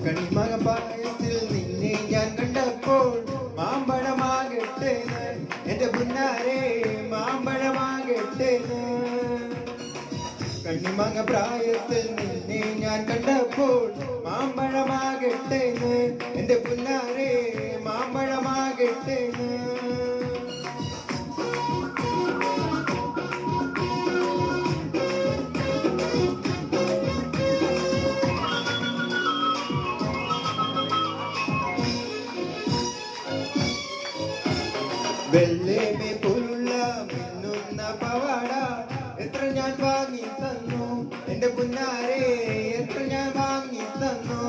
കണിമകപ്പായത്തിൽ നിന്നെ ഞാൻ കണ്ടപ്പോൾ മാമ്പഴമാകട്ടെ എന്റെ പുന്നാരെ മാമ്പഴമാകട്ടെ. കണ്ണിമക പ്രായത്തിൽ നിന്നെ ഞാൻ കണ്ടപ്പോൾ മാമ്പഴമാകട്ടെ എന്റെ പുന്നാരെ മാമ്പഴമാകട്ടെ. വെള്ളേമേ പോലുള്ള മിന്നുന്ന പവാട എത്ര ഞാൻ വാങ്ങി തന്നു എന്റെ പുന്നാരെ എത്ര ഞാൻ വാങ്ങി തന്നു.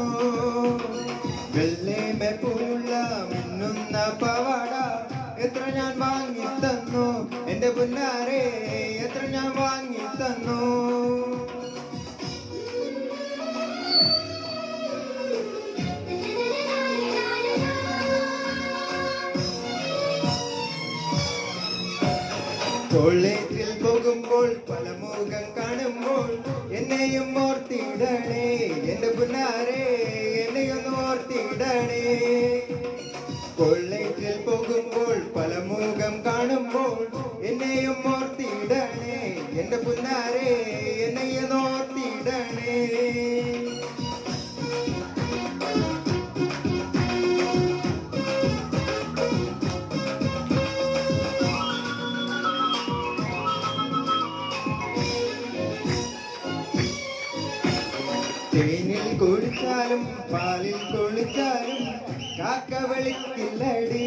വെള്ളേമേ പോലുള്ള മിന്നുന്ന പവാട എത്ര ഞാൻ വാങ്ങി തന്നു എന്റെ പുന്നാരെ എത്ര ഞാൻ വാങ്ങി തന്നു. കോളേജിൽ പോകുമ്പോൾ പല മുഖം കാണുമ്പോൾ എന്നെയും ഓർത്തിടണേ എന്റെ പുന്നാരെ എന്നെയൊന്ന് ഓർത്തിടണേ. കോളേജിൽ പോകുമ്പോൾ പല മുഖം കാണുമ്പോൾ എന്നെയും ഓർത്തിടണേ എന്റെ പുന്നാരെ എന്നെയൊന്ന് ഓർത്തിടണേ. തേനിൽ കുളിച്ചാലും പാലിൽ കുളിച്ചാലും കാക്ക വിളിക്കില്ലടി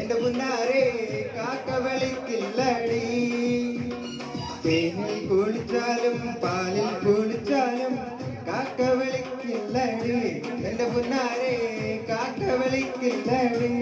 എന്റെ പുന്നാരെ കാക്ക വിളിക്കില്ലടി. തേനിൽ കുളിച്ചാലും പാലിൽ കുളിച്ചാലും കാക്ക വിളിക്കില്ലടി എന്റെ പുന്നാരെ കാക്ക വിളിക്കില്ലടി.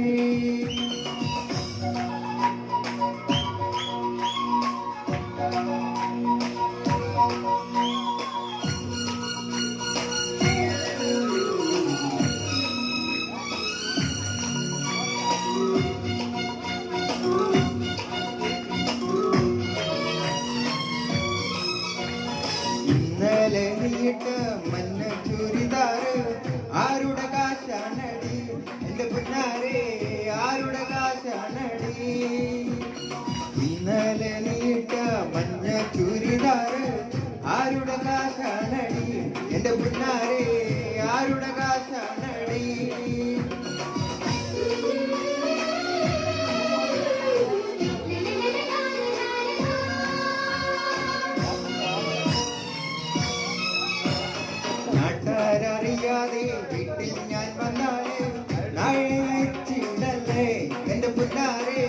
ഇന്നലെ നീട്ട മഞ്ഞ ചുരിദാറ് ആരുടെ കാശാണടി എന്റെ പുന്നാരെ ആരുടെ കാശാണടി. ഇന്നലെ നീട്ട മഞ്ഞ ചുരിദാറ് ആരുടെ കാശാണടി എന്റെ പുന്നാരെ ആരുടെ കാശാണടി. നാട്ടാരറിയാതെ വീട്ടിൽ ഞാൻ വന്നാലേ നാഴിച്ചിടല്ലേ എന്റെ പുന്നാരെ